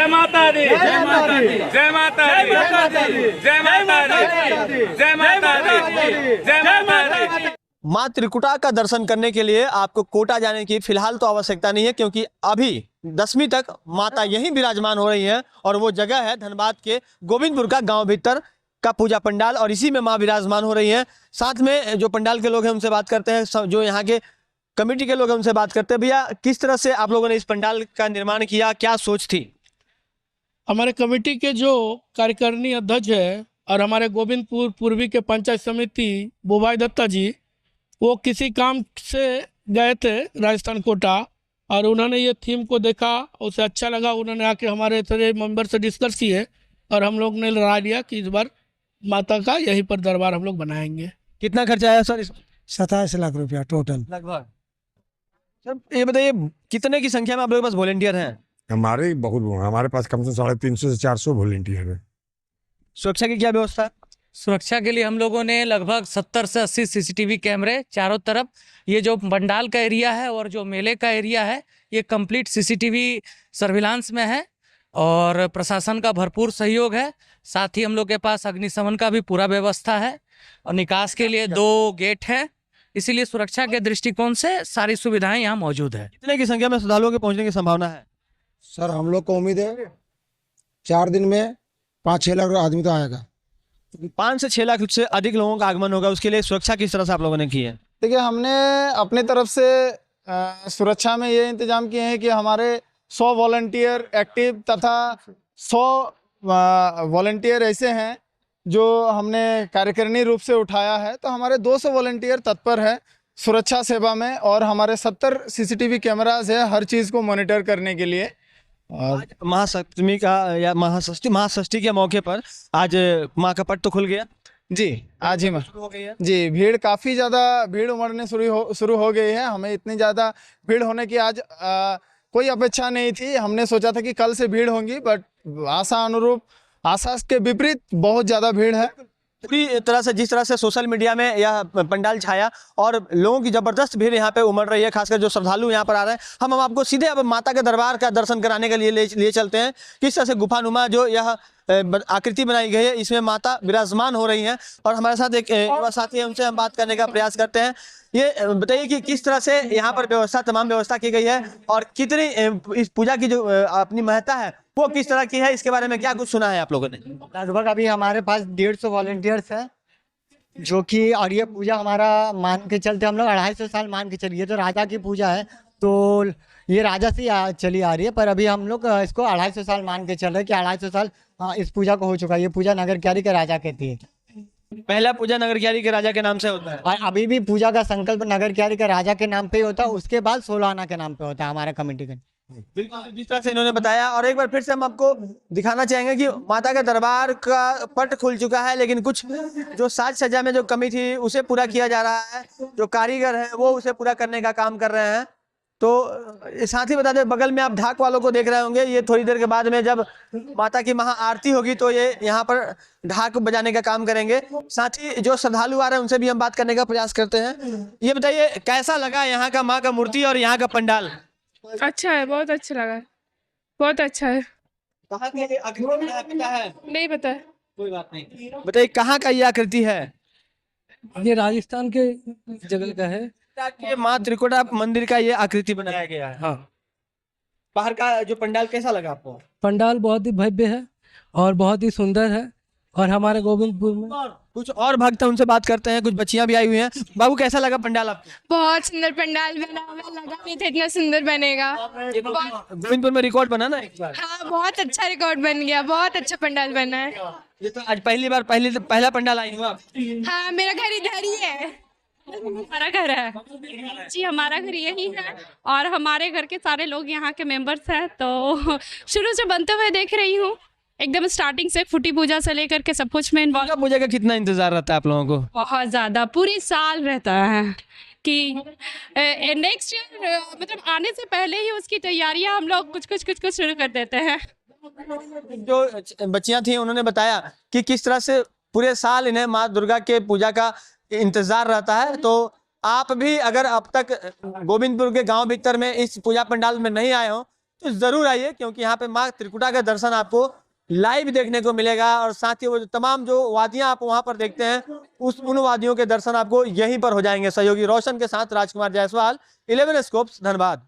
माता दी, जय माता दी, जय माता दी, जय माता दी, जय माता दी, जय माता दी। माँ त्रिकुटा का दर्शन करने के लिए आपको कोटा जाने की फिलहाल तो आवश्यकता नहीं है, क्योंकि अभी 10वीं तक माता यहीं विराजमान हो रही हैं और वो जगह है धनबाद के गोविंदपुर का गांव भीतर का पूजा पंडाल, और इसी में माँ विराजमान हो रही हैं। साथ में जो पंडाल के लोग हैं उनसे बात करते हैं, जो यहाँ के कमेटी के लोग हैं उनसे बात करते हैं। भैया, किस तरह से आप लोगों ने इस पंडाल का निर्माण किया, क्या सोच थी? हमारे कमेटी के जो कार्यकारिणी अध्यक्ष है और हमारे गोविंदपुर पूर्वी के पंचायत समिति बुभाई दत्ता जी, वो किसी काम से गए थे राजस्थान कोटा, और उन्होंने ये थीम को देखा, उसे अच्छा लगा। उन्होंने आके हमारे सारे मेंबर से डिस्कस किए और हम लोग ने राय लिया कि इस बार माता का यहीं पर दरबार हम लोग बनाएंगे। कितना खर्चा आया सर? 27 लाख रुपया टोटल लगभग। सर ये बताइए, कितने की संख्या में आप लोगों के पास वॉलेंटियर हैं? हमारे पास कम से 350 से 400 वॉलेंटियर है। सुरक्षा की क्या व्यवस्था है? सुरक्षा के लिए हम लोगों ने लगभग 70 से 80 सीसीटीवी कैमरे चारों तरफ, ये जो पंडाल का एरिया है और जो मेले का एरिया है ये कंप्लीट सीसीटीवी सर्विलांस में है, और प्रशासन का भरपूर सहयोग है। साथ ही हम लोग के पास अग्निशमन का भी पूरा व्यवस्था है, और निकास के लिए 2 गेट हैं। इसीलिए सुरक्षा के दृष्टिकोण से सारी सुविधाएं यहाँ मौजूद है। कितने की संख्या में श्रद्धालुओं के पहुंचने की संभावना है? सर हम लोग को उम्मीद है 4 दिन में 5-6 लाख आदमी तो आएगा। 5 से 6 लाख से अधिक लोगों का आगमन होगा, उसके लिए सुरक्षा किस तरह से आप लोगों ने की है? देखिए, हमने अपने तरफ से सुरक्षा में ये इंतजाम किए हैं कि हमारे 100 वॉलंटियर एक्टिव तथा 100 वॉलंटियर ऐसे हैं जो हमने कार्यकारिणी रूप से उठाया है, तो हमारे 200 वॉलंटियर तत्पर है सुरक्षा सेवा में, और हमारे 70 सीसीटीवी कैमराज है हर चीज़ को मॉनिटर करने के लिए। और आज महासप्तमी का या महाषष्ठी के मौके पर आज माँ का पट तो खुल गया जी, आज ही शुरू हो गई है। जी, भीड़ काफ़ी ज़्यादा भीड़ उमड़ने शुरू हो गई है। हमें इतनी ज़्यादा भीड़ होने की आज कोई अपेक्षा नहीं थी। हमने सोचा था कि कल से भीड़ होगी, बट आशा के विपरीत बहुत ज़्यादा भीड़ है। पूरी तरह से जिस तरह से सोशल मीडिया में यह पंडाल छाया और लोगों की जबरदस्त भीड़ यहाँ पे उमड़ रही है, खासकर जो श्रद्धालु यहाँ पर आ रहे हैं। हम आपको सीधे अब माता के दरबार का दर्शन कराने के लिए ले चलते हैं। किस तरह से गुफानुमा जो यह आकृति बनाई गई है, इसमें माता विराजमान हो रही हैं, और हमारे साथ एक युवा साथी है, उनसे हम बात करने का प्रयास करते हैं। ये बताइए कि किस तरह से यहाँ पर तमाम व्यवस्था की गई है, और कितनी इस पूजा की जो अपनी महत्ता है वो किस तरह की है, इसके बारे में क्या कुछ सुना है आप लोगों ने? लगभग अभी हमारे पास 150 वॉलंटियर्स हैं जो कि, और ये पूजा हमारा मान के चलते हम लोग 250 साल मान के चलिए, तो राजा की पूजा है, तो ये राजा से चली आ रही है, पर अभी हम लोग इसको 250 साल मान के चल रहे हैं कि 250 साल इस पूजा को हो चुका है। ये पूजा नगर क्यारी के राजा के थी। पहला पूजा नगर क्यारी के राजा के नाम से होता है, और अभी भी पूजा का संकल्प नगर क्यारी के राजा के नाम पे ही होता है, उसके बाद 16 आना के नाम पे होता है हमारा कमेटी का। बिल्कुल जिस तरह से इन्होंने बताया। और एक बार फिर से हम आपको दिखाना चाहेंगे कि माता के दरबार का पट खुल चुका है, लेकिन कुछ जो साज सज्जा में जो कमी थी उसे पूरा किया जा रहा है। जो कारीगर है वो उसे पूरा करने का काम कर रहे हैं। तो साथ ही बता दें, बगल में आप ढाक वालों को देख रहे होंगे। ये थोड़ी देर के बाद में जब माता की महा आरती होगी तो ये यहाँ पर ढाक बजाने का काम करेंगे। साथ ही जो श्रद्धालु आ रहे हैं उनसे भी हम बात करने का प्रयास करते हैं। ये बताइए, कैसा लगा यहाँ का माँ का मूर्ति और यहाँ का पंडाल? अच्छा है, बहुत अच्छा लगा, बहुत अच्छा है। कहाँ की आकृति पता है? नहीं पता है। कोई बात नहीं। बताइए, कहाँ का ये आकृति है? ये राजस्थान के जगह का है, के माँ त्रिकुटा मंदिर का ये आकृति बनाया गया है। हाँ। बाहर का जो पंडाल कैसा लगा आपको? पंडाल बहुत ही भव्य है और बहुत ही सुंदर है, और हमारे गोविंदपुर में कुछ और भक्त हैं, उनसे बात करते हैं। कुछ बच्चियां भी आई हुई हैं। बाबू, कैसा लगा पंडाल आपको? बहुत सुंदर पंडाल बना हुआ, लगा नहीं था इतना सुंदर बनेगा। गोविंदपुर में रिकॉर्ड बना ना एक बार? हाँ, बहुत अच्छा रिकॉर्ड बन गया, बहुत अच्छा पंडाल बना है। ये तो आज पहला पंडाल आई हुआ। हाँ, मेरा घर इधर ही है। हमारा घर है जी, हमारा घर यही है, और हमारे घर के सारे लोग यहाँ के मेंबर्स हैं, तो शुरू से बनते हुए देख रही हूँ, एकदम स्टार्टिंग से खुटी पूजा से लेकर के सब कुछ में इन्वॉल्व। पूजा का कितना इंतजार रहता है आप लोगों को? बहुत ज़्यादा, पूरी साल रहता है कि नेक्स्ट ईयर मतलब आने से पहले ही उसकी तैयारियां हम लोग कुछ शुरू कर देते हैं। जो बच्चियां थी उन्होंने बताया कि किस तरह से पूरे साल इन्हें माँ दुर्गा के पूजा का इंतजार रहता है। तो आप भी अगर अब तक गोविंदपुर के गांव भीतर में इस पूजा पंडाल में नहीं आए हो तो जरूर आइए, क्योंकि यहाँ पे माँ त्रिकुटा का दर्शन आपको लाइव देखने को मिलेगा और साथ ही वो जो तमाम जो वादियां आप वहां पर देखते हैं उन वादियों के दर्शन आपको यहीं पर हो जाएंगे। सहयोगी रोशन के साथ राजकुमार जायसवाल, 11 स्कोप्स, धनबाद।